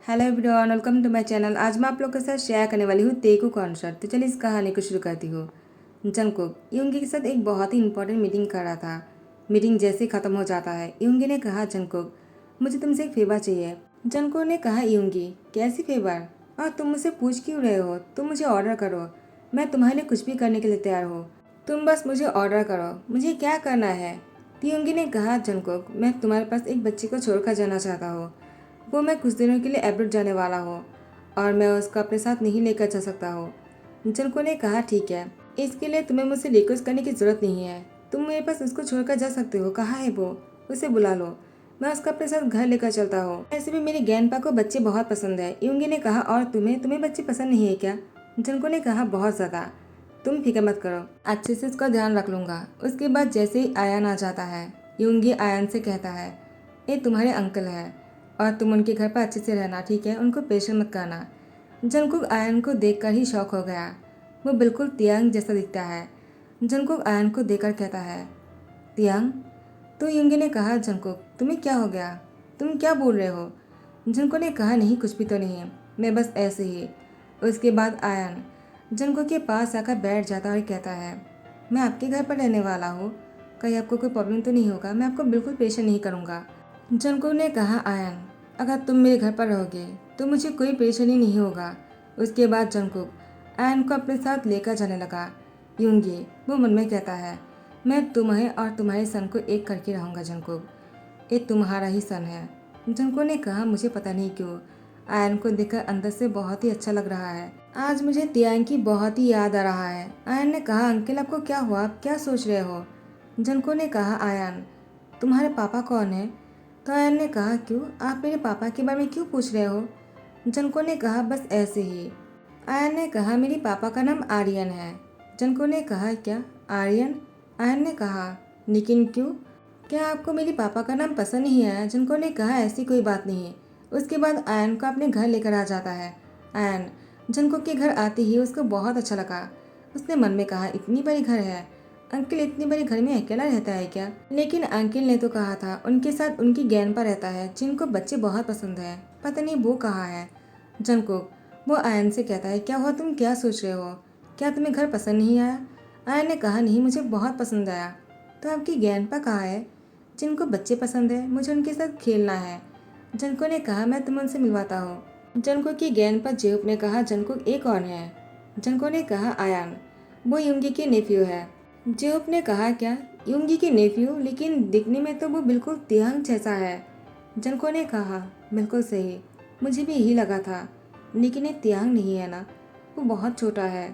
Hello everyone, welcome to my channel. आज मैं आप लोग के साथ शेयर करने वाली हूँ तेकू कॉन्सर्ट। तो चलिए इस कहानी को शुरू करती हूँ। जंगकुक यूंगी के साथ एक बहुत ही इंपॉर्टेंट मीटिंग कर रहा था। मीटिंग जैसे ही ख़त्म हो जाता है, यूंगी ने कहा, जंगकुक मुझे तुमसे एक फेवर चाहिए। जंगकुक ने कहा, यूंगी कैसी फेवर, और तुम मुझसे पूछ क्यों रहे हो? तुम मुझे ऑर्डर करो, मैं तुम्हारे लिए कुछ भी करने के लिए तैयार हूँ। तुम बस मुझे ऑर्डर करो, मुझे क्या करना है? यूंगी ने कहा, जंगकुक मैं तुम्हारे पास एक बच्ची को छोड़कर जाना चाहता हूँ। वो मैं कुछ दिनों के लिए एब्रोड जाने वाला हूँ और मैं उसको अपने साथ नहीं लेकर जा सकता हूँ। जंको ने कहा, ठीक है, इसके लिए तुम्हें मुझसे रिक्वेस्ट करने की जरूरत नहीं है। तुम मेरे पास उसको छोड़कर जा सकते हो। कहाँ है वो? उसे बुला लो, मैं उसको अपने साथ घर लेकर चलता हूँ। ऐसे भी मेरी गैंडपा को बच्चे बहुत पसंद है। यूंगी ने कहा, और तुम्हें तुम्हें बच्चे पसंद नहीं है क्या? जंको ने कहा, बहुत ज़्यादा। तुम फिक्र मत करो, अच्छे से उसका ध्यान रख लूंगा। उसके बाद जैसे ही आयन आ जाता है, यूंगी आयन से कहता है, ये तुम्हारे अंकल है और तुम उनके घर पर अच्छे से रहना, ठीक है? उनको परेशान मत करना। जंगकुक आयन को देखकर ही शौक हो गया। वो बिल्कुल तियांग जैसा दिखता है। जंगकुक आयन को देखकर कहता है, तियांग? तो यूंगी ने कहा, जंगकुक तुम्हें क्या हो गया? तुम क्या बोल रहे हो? जंगकुक ने कहा, नहीं कुछ भी तो नहीं, मैं बस ऐसे ही। उसके बाद आयन जंगकुक के पास आकर बैठ जाता और कहता है, मैं आपके घर पर रहने वाला हूँ, कहीं आपको कोई प्रॉब्लम तो नहीं होगा? मैं आपको बिल्कुल परेशान नहीं करूँगा। जंगकुक ने कहा, आयन अगर तुम मेरे घर पर रहोगे तो मुझे कोई परेशानी नहीं होगा। उसके बाद जंगकुक आयन को अपने साथ लेकर जाने लगा। यूंगी वो मन में कहता है, मैं तुम्हें और तुम्हारे सन को एक करके रहूँगा जंगकुक, ये तुम्हारा ही सन है। जंगकुक ने कहा, मुझे पता नहीं क्यों आयन को देखकर अंदर से बहुत ही अच्छा लग रहा है। आज मुझे तियांग की बहुत ही याद आ रहा है। आयन ने कहा, अंकल आपको क्या हुआ, आप क्या सोच रहे हो? जंगकुक ने कहा, आयन तुम्हारे पापा कौन है? तो आयन ने कहा, क्यों, आप मेरे पापा के बारे में क्यों पूछ रहे हो? जनको ने कहा, बस ऐसे ही। आयन ने कहा, मेरे पापा का नाम आर्यन है। जनको ने कहा, क्या आर्यन? आयन ने कहा, लेकिन क्यों, क्या आपको मेरे पापा का नाम पसंद नहीं आया? जनको ने कहा, ऐसी कोई बात नहीं। उसके बाद आयन को अपने घर लेकर आ जाता है। आयन जनको के घर आते ही उसको बहुत अच्छा लगा। उसने मन में कहा, इतनी बड़ी घर है, अंकल इतनी बड़ी घर में अकेला रहता है क्या? लेकिन अंकल ने तो कहा था उनके साथ उनकी गैंग पर रहता है जिनको बच्चे बहुत पसंद है, पता नहीं वो कहाँ है। जंगकुक वो आयन से कहता है, क्या हुआ, तुम क्या सोच रहे हो? क्या तुम्हें घर पसंद नहीं आया? आयन ने कहा, नहीं मुझे बहुत पसंद आया। तो आपकी गैंग पर कहाँ है जिनको बच्चे पसंद है? मुझे उनके साथ खेलना है। जंगकुक ने कहा, मैं तुम्हें उनसे मिलवाता हूँ। जंगकुक की गैंग पर जेहूप ने कहा, जंगकुक एक कौन है? जंगकुक ने कहा, आयन वो यूंगी के नेफ्यू है। जेहूप ने कहा, क्या यूंगी के नेफ्यू? लेकिन दिखने में तो वो बिल्कुल तियांग जैसा है। जंको ने कहा, बिल्कुल सही, मुझे भी यही लगा था, लेकिन ये तियांग नहीं है ना, वो बहुत छोटा है।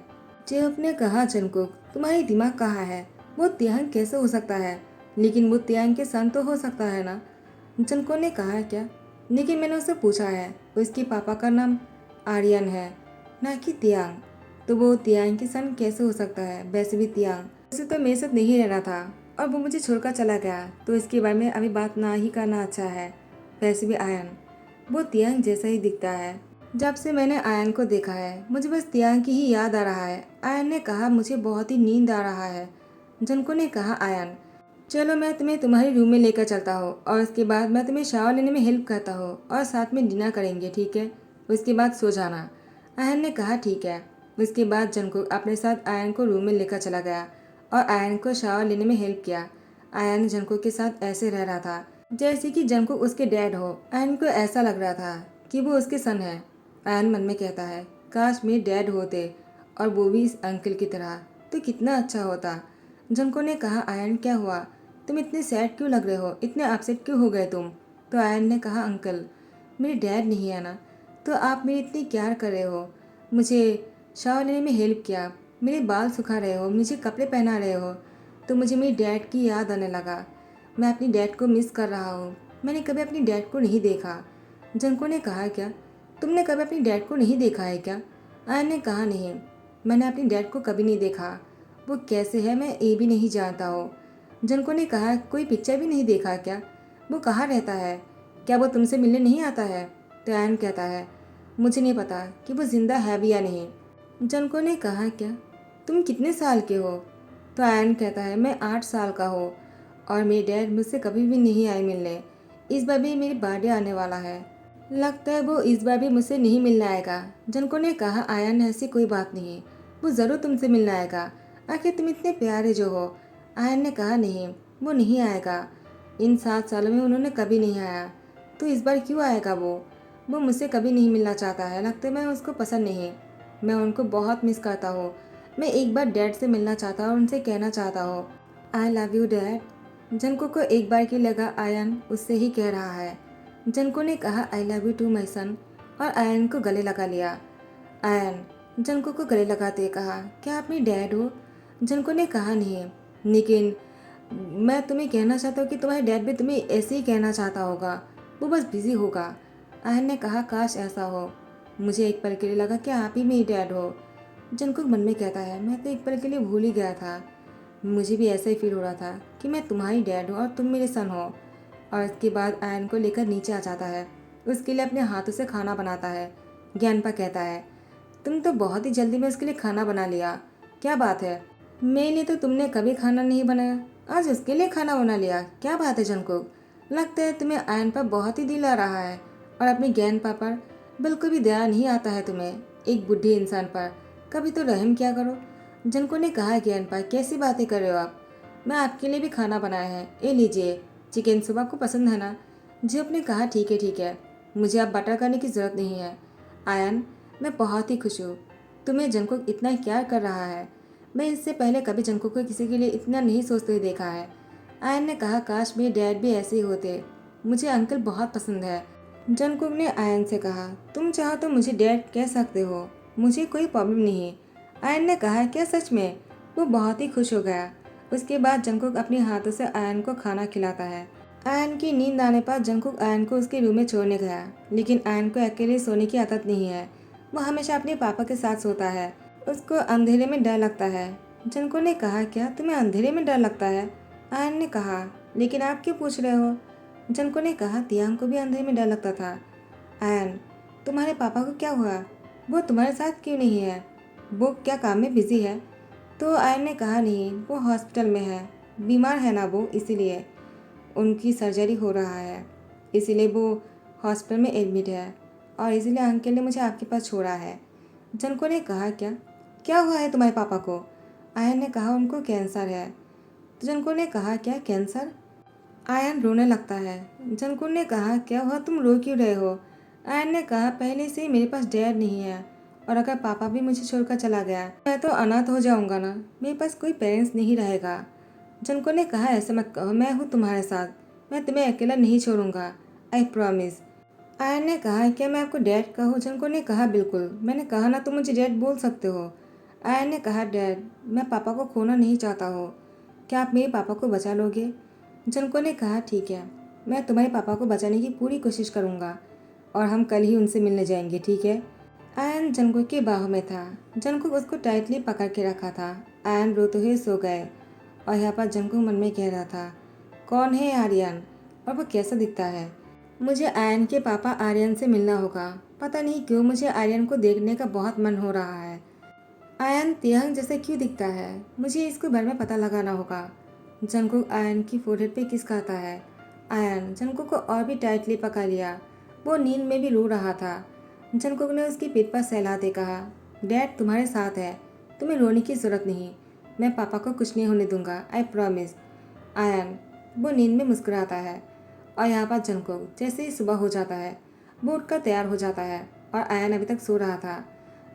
जेहूप ने कहा, जंकुक तुम्हारी दिमाग कहाँ है? वो तियांग कैसे हो सकता है? लेकिन वो तियांग के सन तो हो सकता है ना? जंको ने कहा, क्या? लेकिन मैंने उससे पूछा है, उसके पापा का नाम आर्यन है, ना कि तियांग, तो वो तियांग के सन कैसे हो सकता है? वैसे भी तियांग वैसे तो मेरे साथ नहीं रहना था और वो मुझे छोड़कर चला गया, तो इसके बारे में अभी बात ना ही करना अच्छा है। वैसे भी आयन वो तियांग जैसा ही दिखता है। जब से मैंने आयन को देखा है मुझे बस तियांग की ही याद आ रहा है। आयन ने कहा, मुझे बहुत ही नींद आ रहा है। जनको ने कहा, आयन चलो मैं तुम्हें तुम्हारे रूम में लेकर चलता हूँ और उसके बाद मैं तुम्हें शावर लेने में हेल्प करता हूँ और साथ में डिनर करेंगे, ठीक है? उसके बाद सो जाना। आयन ने कहा, ठीक है। उसके बाद जंकुक अपने साथ आयन को रूम में लेकर चला गया और आयन को शावर लेने में हेल्प किया। आयन जंकुक के साथ ऐसे रह रहा था जैसे कि जंकुक उसके डैड हो। आयन को ऐसा लग रहा था कि वो उसके सन है। आयन मन में कहता है, काश मेरे डैड होते और वो भी इस अंकल की तरह, तो कितना अच्छा होता। जंको ने कहा, आयन क्या हुआ, तुम इतने सैड क्यों लग रहे हो, इतने अपसेट क्यों हो गए तुम? तो आयन ने कहा, अंकल मेरे डैड नहीं है ना, तो आप मेरी इतनी केयर कर रहे हो, मुझे शावर लेने में हेल्प किया, मेरे बाल सुखा रहे हो, मुझे कपड़े पहना रहे हो, तो मुझे मेरी डैड की याद आने लगा। मैं अपनी डैड को मिस कर रहा हूँ। मैंने कभी अपनी डैड को नहीं देखा। जंको ने कहा, क्या तुमने कभी अपनी डैड को नहीं देखा है क्या? आयन ने कहा, नहीं, मैंने अपनी डैड को कभी नहीं देखा, वो कैसे है मैं ये भी नहीं जानता हूँ। जंको ने कहा, कोई पिक्चर भी नहीं देखा क्या? वो कहाँ रहता है? क्या वो तुमसे मिलने नहीं आता है? तो आयन कहता है, मुझे नहीं पता कि वो जिंदा है भी या नहीं। जंको ने कहा, क्या तुम कितने साल के हो? तो आयन कहता है, मैं 8 साल का हूँ और मेरे डैड मुझसे कभी भी नहीं आए मिलने। इस बार भी मेरी बर्थडे आने वाला है, लगता है वो इस बार भी मुझसे नहीं मिलने आएगा। जनको ने कहा, आयन ऐसी कोई बात नहीं, वो ज़रूर तुमसे मिलने आएगा, आखिर तुम इतने प्यारे जो हो। आयन ने कहा, नहीं, वो नहीं आएगा। इन 7 सालों में उन्होंने कभी नहीं आया, तो इस बार क्यों आएगा वो मुझसे कभी नहीं मिलना चाहता है। लगता है मैं उसको पसंद नहीं। मैं उनको बहुत मिस करता हूँ। मैं एक बार डैड से मिलना चाहता हूँ और उनसे कहना चाहता हूँ, आई लव यू डैड। जनको को एक बार की लगा आयन उससे ही कह रहा है। जनको ने कहा, I love you to my son, और आयन को गले लगा लिया। आयन जनको को गले लगाते कहा, क्या आप मेरी डैड हो? जनको ने कहा, नहीं, लेकिन मैं तुम्हें कहना चाहता हूँ कि तुम्हारे डैड भी तुम्हें ऐसे ही कहना चाहता होगा, वो बस बिजी होगा। आयन ने कहा, काश ऐसा हो। मुझे एक पल के लिए लगा कि आप ही मेरी डैड हो। जनको मन में कहता है, मैं तो एक पल के लिए भूल ही गया था। मुझे भी ऐसा ही फील हो रहा था कि मैं तुम्हारी डैड हूँ और तुम मेरे सन हो। और इसके बाद आयन को लेकर नीचे आ जाता है। उसके लिए अपने हाथों से खाना बनाता है। ज्ञानपा कहता है, तुम तो बहुत ही जल्दी में उसके लिए खाना बना लिया, क्या बात है? मेरे लिए तो तुमने कभी खाना नहीं बनाया, आज उसके लिए खाना बना लिया, क्या बात है जंकुक? लगता है तुम्हें आयन पर बहुत ही दिल आ रहा है और अपने ज्ञानपा पर बिल्कुल भी दया नहीं आता है तुम्हें, एक बुढ़े इंसान पर कभी तो रहम क्या करो। जनको ने कहा, ज्ञानपा कैसी बातें कर रहे हो आप? मैं आपके लिए भी खाना बनाया है, ये लीजिए। चिकन सूप आपको पसंद है ना? जीप ने कहा, ठीक है, मुझे अब बटर करने की ज़रूरत नहीं है। आयन, मैं बहुत ही खुश हूँ। तुम्हें जंकुक इतना प्यार कर रहा है। मैं इससे पहले कभी जंकुक को किसी के लिए इतना नहीं सोचते हुए देखा है। आयन ने कहा, काश मेरे डैड भी ऐसे ही होते। मुझे अंकल बहुत पसंद है। जंकुक ने आयन से कहा, तुम चाहो तो मुझे डैड कह सकते हो, मुझे कोई प्रॉब्लम नहीं। आयन ने कहा, क्या सच में? वो बहुत ही खुश हो गया। उसके बाद जंकुक अपने हाथों से आयन को खाना खिलाता है। आयन की नींद आने पर जंकुक आयन को उसके रूम में छोड़ने गया, लेकिन आयन को अकेले सोने की आदत नहीं है। वो हमेशा अपने पापा के साथ सोता है। उसको अंधेरे में डर लगता है। जंकुक ने कहा, क्या तुम्हें अंधेरे में डर लगता है? आयन ने कहा, लेकिन आप क्यों पूछ रहे हो? जंकुक ने कहा, तियांग को भी अंधेरे में डर लगता था। आयन, तुम्हारे पापा को क्या हुआ? वो तुम्हारे साथ क्यों नहीं है? वो क्या काम में बिजी है? तो आयन ने कहा, नहीं, वो हॉस्पिटल में है, बीमार है ना वो, इसीलिए उनकी सर्जरी हो रहा है, इसीलिए वो हॉस्पिटल में एडमिट है, और इसीलिए अंकल ने मुझे आपके पास छोड़ा है। जनको ने कहा, क्या क्या हुआ है तुम्हारे पापा को? आयन ने कहा, उनको कैंसर है। तो जनको ने कहा, क्या कैंसर? आयन रोने लगता है। जनको ने कहा, क्या हुआ, तुम रो क्यों रहे हो? आयन ने कहा, पहले से ही मेरे पास डैड नहीं है, और अगर पापा भी मुझे छोड़कर चला गया मैं तो अनाथ हो जाऊंगा ना, मेरे पास कोई पेरेंट्स नहीं रहेगा। जनको ने कहा, ऐसे मत कहो, मैं हूँ तुम्हारे साथ, मैं तुम्हें अकेला नहीं छोड़ूंगा, आई प्रॉमिस। आयन ने कहा, क्या मैं आपको डैड कहूँ? जनको ने कहा, बिल्कुल, मैंने कहा ना, तुम मुझे डैड बोल सकते हो। आयन ने कहा, डैड, मैं पापा को खोना नहीं चाहता हूँ, क्या आप मेरे पापा को बचा लोगे? जनको ने कहा, ठीक है, मैं तुम्हारे पापा को बचाने की पूरी कोशिश करूँगा, और हम कल ही उनसे मिलने जाएंगे, ठीक है? आयन जंकुक के बाहों में था। जंकुक उसको टाइटली पकड़ के रखा था। आयन रोते हुए सो गए, और यहाँ पर जंकुक मन में कह रहा था, कौन है आर्यन और वो कैसा दिखता है? मुझे आर्यन के पापा आर्यन से मिलना होगा। पता नहीं क्यों मुझे आर्यन को देखने का बहुत मन हो रहा है। आयन तिहंग जैसे क्यों दिखता है? मुझे इसको बारे में पता लगाना होगा। जंकुक आयन की फोrehead पे किस करता है। आयन जंकुक को और भी टाइटली पकड़ लिया। वो नींद में भी रो रहा था। जंकुक ने उसकी पीठ पर सहलाते कहा, डैड तुम्हारे साथ है, तुम्हें रोने की ज़रूरत नहीं, मैं पापा को कुछ नहीं होने दूंगा, आई प्रॉमिस। आयन वो नींद में मुस्कुराता है, और यहाँ पर जंकुक जैसे ही सुबह हो जाता है वो उठकर तैयार हो जाता है, और आयन अभी तक सो रहा था।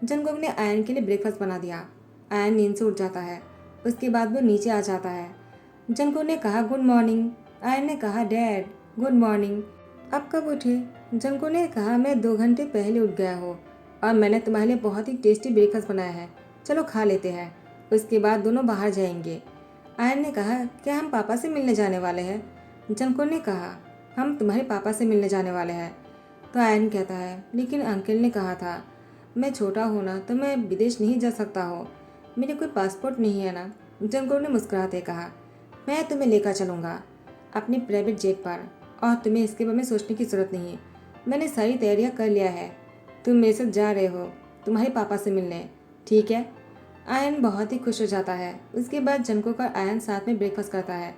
जंकुक ने आयन के लिए ब्रेकफास्ट बना दिया। आयन नींद से उठ जाता है। उसके बाद वो नीचे आ जाता है। जंकुक ने कहा, गुड मॉर्निंग। आयन ने कहा, डैड गुड मॉर्निंग। आप कब उठे? जंकुक ने कहा, मैं 2 घंटे पहले उठ गया हूँ, और मैंने तुम्हारे लिए बहुत ही टेस्टी ब्रेकफास्ट बनाया है, चलो खा लेते हैं, उसके बाद दोनों बाहर जाएंगे। आयन ने कहा, क्या हम पापा से मिलने जाने वाले हैं? जंकुक ने कहा, हम तुम्हारे पापा से मिलने जाने वाले हैं। तो आयन कहता है, लेकिन अंकल ने कहा था मैं छोटा हूँ ना, तो मैं विदेश नहीं जा सकता हूँ, मेरे कोई पासपोर्ट नहीं है ना। जंकुक ने मुस्कुराते कहा, मैं तुम्हें लेकर चलूँगा अपनी प्राइवेट जेट पर, और तुम्हें इसके बारे में सोचने की ज़रूरत नहीं है, मैंने सारी तैयारियां कर लिया है, तुम मेरे साथ जा रहे हो तुम्हारे पापा से मिलने, ठीक है? आयन बहुत ही खुश हो जाता है। उसके बाद जंकुक और आयन साथ में ब्रेकफास्ट करता है।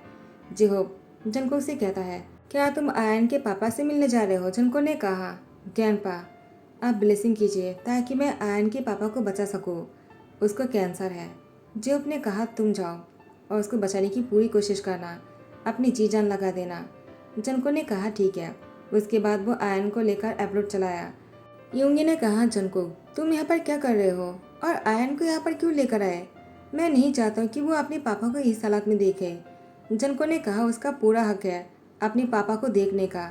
जिहोप जंकुक से कहता है, क्या तुम आयन के पापा से मिलने जा रहे हो? जंकुक ने कहा, ग्रैंडपा, आप ब्लेसिंग कीजिए ताकि मैं आयन के पापा को बचा सकूं। उसको कैंसर है। जेब ने कहा, तुम जाओ और उसको बचाने की पूरी कोशिश करना, अपनी जी जान लगा देना। जनको ने कहा, ठीक है। उसके बाद वो आयन को लेकर एब्रोड चलाया। यूंगी ने कहा, जनको तुम यहाँ पर क्या कर रहे हो और आयन को यहाँ पर क्यों लेकर आए? मैं नहीं चाहता कि वो अपने पापा को इस हालत में देखे। जनको ने कहा, उसका पूरा हक है अपने पापा को देखने का।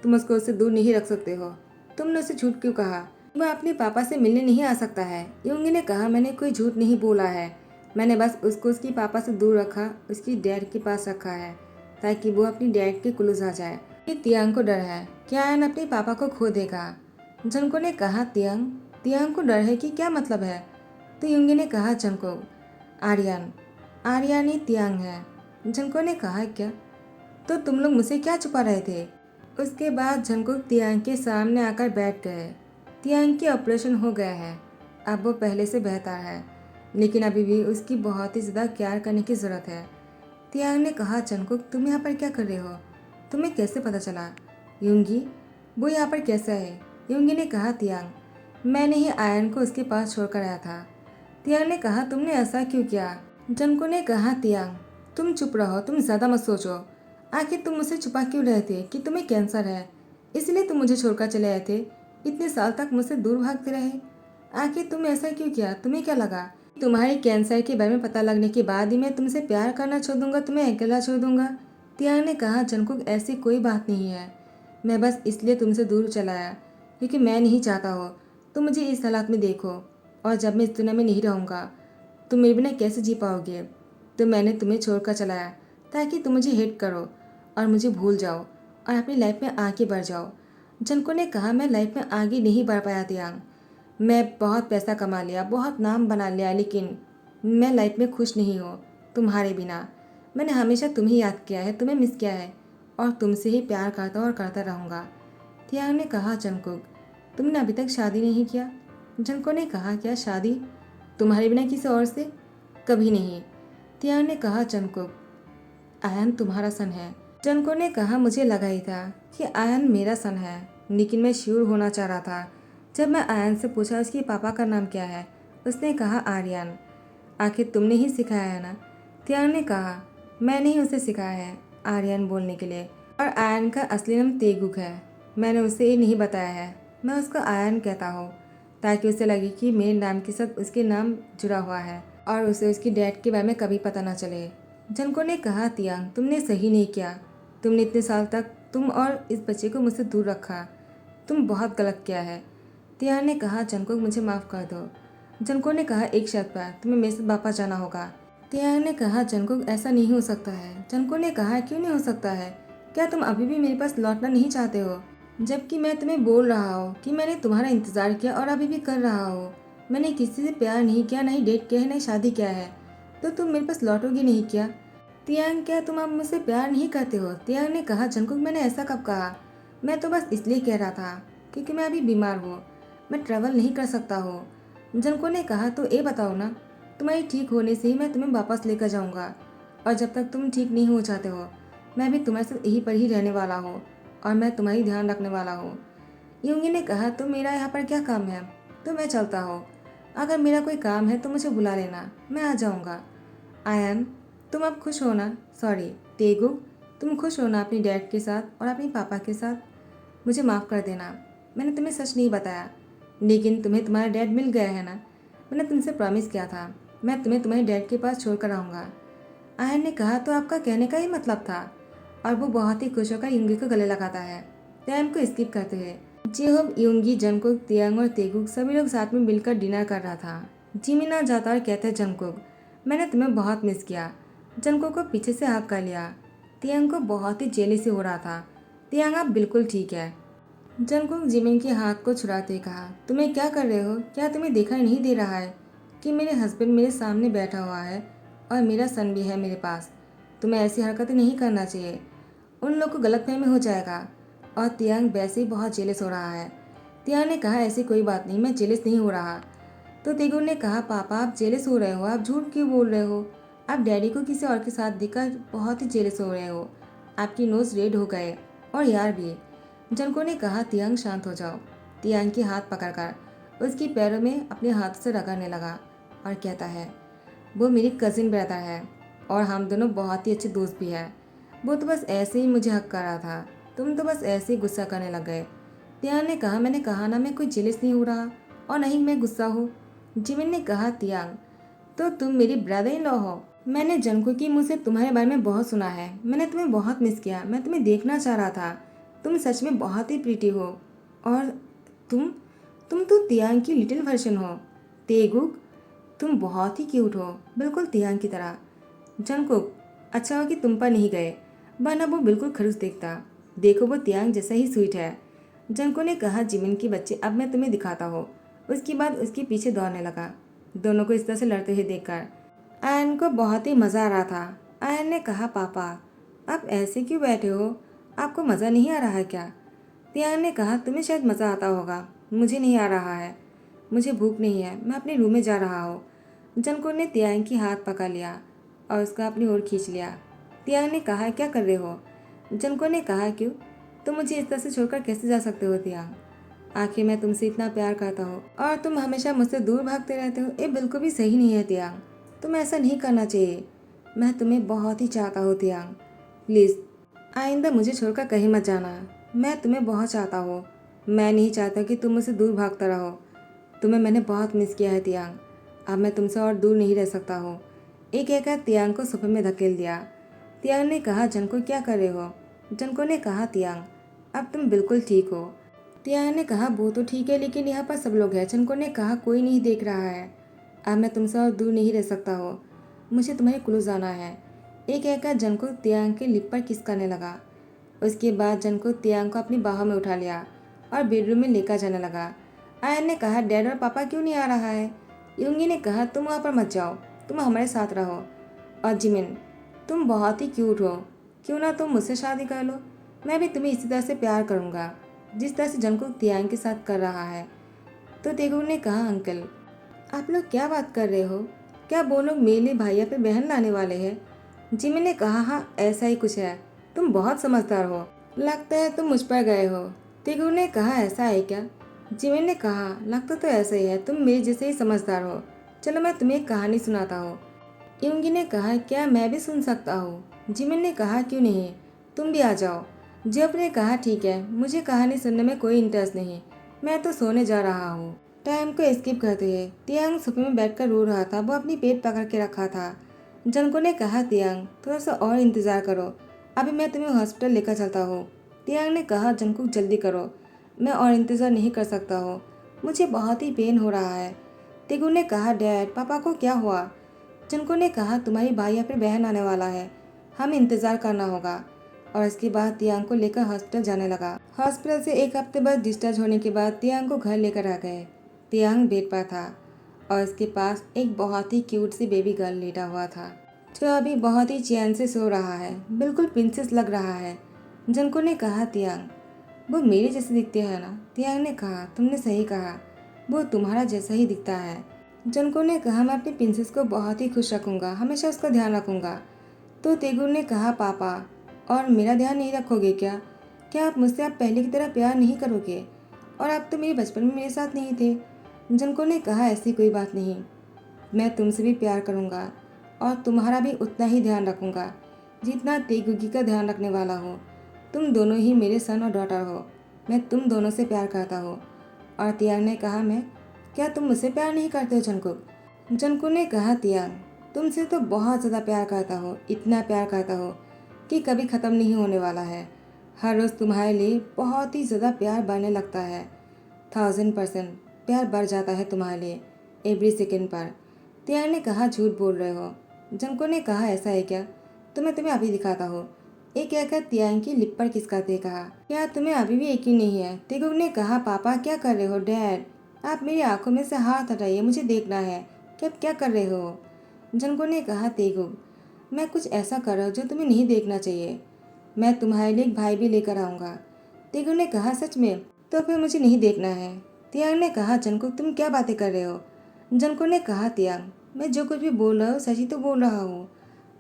तुम उसको उससे दूर नहीं रख सकते हो। तुमने उसे झूठ क्यों कहा? वह अपने पापा से मिलने नहीं आ सकता है। यूंगी ने कहा, मैंने कोई झूठ नहीं बोला है। मैंने बस उसको उसके पापा से दूर रखा, उसकी डैड के पास रखा है ताकि वो अपनी डैड के क्लोज आ जाए। ये तियांग को डर है कि आयन अपने पापा को खो देगा। जनको ने कहा, तियांग तियांग को डर है कि क्या मतलब है? तो यूंगी ने कहा, जनको आर्यन आर्यन ही तियांग है। जनको ने कहा, क्या? तो तुम लोग मुझसे क्या छुपा रहे थे? उसके बाद जंकुक तियांग के सामने आकर बैठ गए। तियांग की ऑपरेशन हो गया है, अब वो पहले से बेहतर है, लेकिन अभी भी उसकी बहुत ही ज़्यादा केयर करने की ज़रूरत है। तियांग ने कहा, जंकुक तुम यहाँ पर क्या कर रहे हो? तुम्हें कैसे पता चला? यूंगी, वो यहाँ पर कैसे है? यूंगी ने कहा, तियांग मैंने ही आयन को उसके पास छोड़कर आया था। तियांग ने कहा, तुमने ऐसा क्यों किया? जंको ने कहा, तियांग तुम चुप रहो, तुम ज़्यादा मत सोचो। आखिर तुम मुझसे छुपा क्यों रहे थे कि तुम्हें कैंसर है? इसलिए तुम मुझे छोड़कर चले आए थे? इतने साल तक मुझसे दूर भागते रहे? आखिर तुम ऐसा क्यों किया? तुम्हें क्या लगा तुम्हारे कैंसर के बारे में पता लगने के बाद ही मैं तुमसे प्यार करना छोड़ दूंगा, तुम्हें अकेला छोड़ दूंगा? तियांग ने कहा, जंकुक ऐसी कोई बात नहीं है। मैं बस इसलिए तुमसे दूर चला आया क्योंकि मैं नहीं चाहता हो तुम मुझे इस हालात में देखो, और जब मैं इस दुनिया में नहीं रहूँगा तुम मेरे बिना कैसे जी पाओगे? तो मैंने तुम्हें छोड़कर चलाया ताकि तुम मुझे हेट करो और मुझे भूल जाओ और अपनी लाइफ में आगे बढ़ जाओ। जनको ने कहा, मैं लाइफ में आगे नहीं बढ़ पाया तियांग। मैं बहुत पैसा कमा लिया, बहुत नाम बना लिया, लेकिन मैं लाइफ में खुश नहीं हूँ तुम्हारे बिना। मैंने हमेशा तुम्हें याद किया है, तुम्हें मिस किया है और तुमसे ही प्यार करता और करता रहूँगा। तियांग ने कहा, जंकुक तुमने अभी तक शादी नहीं किया? जंको ने कहा, क्या शादी? तुम्हारे बिना किसी और से? कभी नहीं। तियांग ने कहा, जंकुक आयन तुम्हारा सन है। जनको ने कहा, मुझे लगा ही था कि आयन मेरा सन है, लेकिन मैं श्योर होना चाह रहा था। जब मैं आयन से पूछा उसके पापा का नाम क्या है, उसने कहा, आर्यन। आखिर तुमने ही सिखाया है ना? तियांग ने कहा, मैंने ही उसे सिखाया है आर्यन बोलने के लिए, और आयन का असली नाम तेगुक है। मैंने उसे ये नहीं बताया है, मैं उसको आयन कहता हूँ ताकि उसे लगे कि मेरे नाम के साथ उसके नाम जुड़ा हुआ है और उसे उसकी डैड के बारे में कभी पता ना चले। जनको ने कहा, तियांग तुमने सही नहीं किया। तुमने इतने साल तक तुम और इस बच्चे को मुझसे दूर रखा। तुम बहुत गलत किया है। तियांग ने कहा, जनको मुझे माफ़ कर दो। जनको ने कहा, एक शर्त पर तुम्हें मेरे साथ वापस जाना होगा। तियांग ने कहा, जनको ऐसा नहीं हो सकता है। जनको ने कहा, क्यों नहीं हो सकता है? क्या तुम अभी भी मेरे पास लौटना नहीं चाहते हो? जबकि मैं तुम्हें बोल रहा हूँ कि मैंने तुम्हारा इंतज़ार किया और अभी भी कर रहा हूँ। मैंने किसी से प्यार नहीं किया, नहीं डेट किया है, नहीं शादी किया है, तो तुम मेरे पास लौटोगे नहीं क्या? तियांग, क्या तुम अब मुझसे प्यार नहीं करते हो? तियांग ने कहा, जंकुक मैंने ऐसा कब कहा? मैं तो बस इसलिए कह रहा था क्योंकि मैं अभी बीमार हूँ, मैं ट्रैवल नहीं कर सकता हूँ। जंको ने कहा, तो ये बताओ ना, तुम्हारी ठीक होने से ही मैं तुम्हें वापस लेकर जाऊँगा, और जब तक तुम ठीक नहीं हो जाते हो मैं भी तुम्हारे साथ यहीं पर ही रहने वाला हूँ और मैं तुम्हारी ध्यान रखने वाला हूँ। यूंगी ने कहा, तो मेरा यहाँ पर क्या काम है? तो मैं चलता हूँ। अगर मेरा कोई काम है तो मुझे बुला लेना, मैं आ जाऊँगा। आयन, तुम अब खुश हो ना? सॉरी तेगुक, तुम खुश हो ना अपनी डैड के साथ और अपने पापा के साथ? मुझे माफ़ कर देना, मैंने तुम्हें सच नहीं बताया, लेकिन तुम्हें तुम्हारा डैड मिल गया है ना? मैंने तुमसे प्रॉमिस किया था मैं तुम्हें तुम्हारे डैड के पास छोड़ कर आऊँगा। आयन ने कहा, तो आपका कहने का ही मतलब था? और वो बहुत ही खुश होकर यूंगी को गले लगाता है। टाइम को स्किप करते हुए जेहोब, यूंगी, जंकुक, तियांग और तेगुक सभी लोग साथ में मिलकर डिनर कर रहा था। जिमिन आ जाता और कहता है, जंकुक मैंने तुम्हें बहुत मिस किया। जंकुक को पीछे से हक कर लिया। तियांग को बहुत ही जेलसी हो रहा था। तियांग, आप बिल्कुल ठीक है। जंकुक जिमिन के हाथ को छुड़ाते कहा, तुम्हें क्या कर रहे हो? क्या तुम्हें दिखाई नहीं दे रहा है कि मेरे हस्बैंड मेरे सामने बैठा हुआ है और मेरा सन भी है मेरे पास? तुम्हें ऐसी हरकतें नहीं करना चाहिए, उन लोग को गलतफहमी हो जाएगा। और तियांग वैसे ही बहुत जेलस हो रहा है। तियांग ने कहा, ऐसी कोई बात नहीं, मैं जेलस नहीं हो रहा। तो तेगुर ने कहा, पापा आप जेलस हो रहे हो, आप झूठ क्यों बोल रहे हो? आप डैडी को किसी और के साथ देखकर बहुत ही जेलस हो रहे हो, आपकी नोज रेड हो गए और यार भी। जनको ने कहा, तियांग शांत हो जाओ, तियांग के हाथ पकड़कर उसकी पैरों में अपने हाथ से रगड़ने लगा और कहता है, वो मेरी कजिन ब्रदर है और हम दोनों बहुत ही अच्छे दोस्त भी हैं। वो तो बस ऐसे ही मुझे हक कर रहा था, तुम तो बस ऐसे ही गुस्सा करने लग गए। तियांग ने कहा, मैंने कहा ना मैं कोई जेलस नहीं हो रहा और नहीं मैं गुस्सा हूँ। जिमिन ने कहा, तियांग तो तुम मेरी ब्रदर इन लॉ हो। मैंने जंगकुक की मुझसे तुम्हारे बारे में बहुत सुना है। मैंने तुम्हें बहुत मिस किया। मैं तुम्हें देखना चाह रहा था। तुम सच में बहुत ही प्रीटी हो और तुम तुम तो तियांग की लिटिल वर्जन हो। तेगुक तुम बहुत ही क्यूट हो, बिल्कुल तियांग की तरह। जंगकुक अच्छा हो कि तुम पर नहीं गए, वरना वो बिल्कुल खड़ूस दिखता। देखो वो तियांग जैसा ही स्वीट है। जंगकुक ने कहा, जिमिन की बच्चे अब मैं तुम्हें दिखाता हूँ। उसके बाद उसके पीछे दौड़ने लगा। दोनों को इस तरह से लड़ते हुए देखकर आयन को बहुत ही मज़ा आ रहा था। आयन ने कहा, पापा आप ऐसे क्यों बैठे हो, आपको मज़ा नहीं आ रहा है क्या? तियांग ने कहा, तुम्हें शायद मज़ा आता होगा, मुझे नहीं आ रहा है। मुझे भूख नहीं है, मैं अपने रूम में जा रहा हूँ। जंगकुक ने तियांग की हाथ पकड़ लिया और उसका अपनी ओर खींच लिया। तियांग ने कहा, क्या कर रहे हो? जंगकुक ने कहा, क्यों, तुम मुझे इस तरह से छोड़कर कैसे जा सकते हो तियांग? आखिर मैं तुमसे इतना प्यार करता हूँ और तुम हमेशा मुझसे दूर भागते रहते हो। ये बिल्कुल भी सही नहीं है तियांग, तुम्हें ऐसा नहीं करना चाहिए। मैं तुम्हें बहुत ही चाहता हूँ तियांग, प्लीज़ आइंदा मुझे छोड़कर कहीं मत जाना। मैं तुम्हें बहुत चाहता हूँ। मैं नहीं चाहता कि तुम मुझसे दूर भागता रहो। तुम्हें मैंने बहुत मिस किया है तियांग, अब मैं तुमसे और दूर नहीं रह सकता हूँ। एक कहकर तियांग को सोफे में धकेल दिया। तियांग ने कहा, जंगकुक क्या कर रहे हो? जंगकुक ने कहा, तियांग अब तुम बिल्कुल ठीक हो। तियांग ने कहा, वो तो ठीक है, लेकिन यहाँ पर सब लोग हैं। जंगकुक ने कहा, कोई नहीं देख रहा है। अब मैं तुमसे और दूर नहीं रह सकता हो, मुझे तुम्हारे क्लोज जाना है। एक कहकर जंगकुक तियांग के लिप पर किस करने लगा। उसके बाद जंगकुक तियांग को अपनी बाहों में उठा लिया और बेडरूम में लेकर जाने लगा। आयन ने कहा, डैड और पापा क्यों नहीं आ रहा है? यूंगी ने कहा, तुम वहाँ पर मत जाओ, तुम हमारे साथ रहो। और जिमिन तुम बहुत ही क्यूट हो, क्यों ना तुम मुझसे शादी कर लो, मैं भी तुम्हें इसी तरह से प्यार करूँगा जिस तरह से जंगकुक तियांग के साथ कर रहा है। तो तेगुक ने कहा, अंकल आप लोग क्या बात कर रहे हो? क्या वो लोग मेरे लिए भैया पे बहन लाने वाले हैं? जिमिन ने कहा, हाँ ऐसा ही कुछ है, तुम बहुत समझदार हो, लगता है तुम मुझ पर गए हो। तेगुक ने कहा, ऐसा है क्या? जिमिन ने कहा, लगता तो ऐसा ही है, तुम मेरे जैसे ही समझदार हो। चलो मैं तुम्हें एक कहानी सुनाता हूँ। यूंगी ने कहा, क्या मैं भी सुन सकता हूँ? जिमिन ने कहा, क्यों नहीं, तुम भी आ जाओ। जब ने कहा, ठीक है, मुझे कहानी सुनने में कोई इंटरेस्ट नहीं, मैं तो सोने जा रहा हूँ। टाइम को स्किप करते हुए तियांग सोफे में बैठकर रो रहा था। वो अपनी पेट पकड़ के रखा था। जंगकुक ने कहा, तियांग थोड़ा सा और इंतज़ार करो, अभी मैं तुम्हें हॉस्पिटल लेकर चलता हूँ। तियांग ने कहा, जंगकुक जल्दी करो, मैं और इंतज़ार नहीं कर सकता हूँ, मुझे बहुत ही पेन हो रहा है। तेगुक ने कहा, डैड पापा को क्या हुआ? जंगकुक ने कहा, तुम्हारी भाई या फिर बहन आने वाला है, हमें इंतज़ार करना होगा। और इसके बाद तियांग को लेकर हॉस्पिटल जाने लगा। हॉस्पिटल से एक हफ्ते बाद डिस्चार्ज होने के बाद तियांग को घर लेकर आ गए। तियांग बेड पर था और उसके पास एक बहुत ही क्यूट सी बेबी गर्ल लेटा हुआ था, जो अभी बहुत ही चैन से सो रहा है, बिल्कुल प्रिंसेस लग रहा है। जंगकुक ने कहा, तियांग वो मेरे जैसे दिखते हैं ना? तियांग ने कहा, तुमने सही कहा, वो तुम्हारा जैसा ही दिखता है। जंगकुक ने कहा, मैं अपनी प्रिंसेस को बहुत ही खुश रखूंगा, हमेशा उसका ध्यान रखूंगा। तो तेगुक ने कहा, पापा और मेरा ध्यान नहीं रखोगे क्या? क्या आप मुझसे अब पहले की तरह प्यार नहीं करोगे? और आप तो मेरे बचपन में मेरे साथ नहीं थे। जंगकुक ने कहा, ऐसी कोई बात नहीं, मैं तुमसे भी प्यार करूंगा और तुम्हारा भी उतना ही ध्यान रखूंगा जितना तेगुकी का ध्यान रखने वाला हो। तुम दोनों ही मेरे सन और डॉटर हो, मैं तुम दोनों से प्यार करता हूँ। और तियांग ने कहा, मैं, क्या तुम मुझसे प्यार नहीं करते हो जंगकुक? जंगकुक ने कहा, तियांग तुमसे तो बहुत ज़्यादा प्यार करता हो, इतना प्यार करता हो कि कभी ख़त्म नहीं होने वाला है। हर रोज़ तुम्हारे लिए बहुत ही ज़्यादा प्यार बढ़ने लगता है, 1000% प्यार बढ़ जाता है तुम्हारे लिए एवरी सेकेंड पर। तियांग ने कहा, झूठ बोल रहे हो। जंगकुक ने कहा, ऐसा है क्या? तो मैं तुम्हें अभी दिखाता हूँ। एक कहकर तियांग की लिप पर किसकाते कहा, क्या तुम्हें अभी भी यकीन नहीं है? तेगुक ने कहा, पापा क्या कर रहे हो? डैड आप मेरी आंखों में से हाथ हटाइए, मुझे देखना है कि आप क्या कर रहे हो। जंगकुक ने कहा, तेगुक मैं कुछ ऐसा कर रहा हूँ जो तुम्हें नहीं देखना चाहिए, मैं तुम्हारे लिए एक भाई भी लेकर आऊँगा। तेगुक ने कहा, सच में? तो फिर मुझे नहीं देखना है। तियांग ने कहा, जंगकुक तुम क्या बातें कर रहे हो? जंगकुक ने कहा, तियांग मैं जो कुछ भी बोल रहा हूँ सच ही तो बोल रहा हूँ,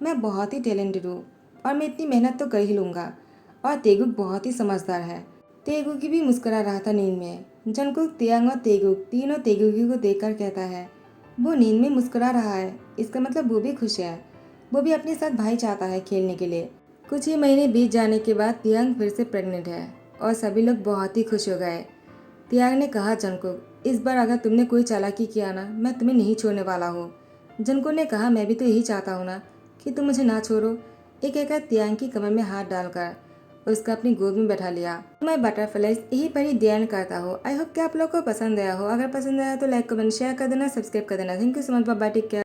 मैं बहुत ही टैलेंटेड हूँ और मैं इतनी मेहनत तो कर ही लूँगा। और तेगुक बहुत ही समझदार है, तेगुकी भी मुस्कुरा रहा था नींद में। जंगकुक, तियांग और तेगुक तीनों तेगुकी को देखकर कहता है, वो नींद में मुस्कुरा रहा है, इसका मतलब वो भी खुश है। वो भी अपने साथ भाई चाहता है खेलने के लिए। कुछ ही महीने बीत जाने के बाद तियांग फिर से प्रेग्नेंट है और सभी लोग बहुत ही खुश हो गए। तियांग ने कहा, जंगकुक, इस बार अगर तुमने कोई चालाकी किया ना, मैं तुम्हें नहीं छोड़ने वाला हूँ। जंगकुक ने कहा, मैं भी तो यही चाहता हूँ ना कि तुम मुझे ना छोड़ो। एक कहकर तियांग की कमर में हाथ डालकर उसका अपनी गोद में बैठा लिया। मैं बटरफ्लाइज यही पर ही ध्यान करता हूँ। आई होप कि आप लोग को पसंद आया हो। अगर पसंद आया तो लाइक कमेंट शेयर कर देना, सब्सक्राइब कर देना। Thank you so much, bye bye, take care.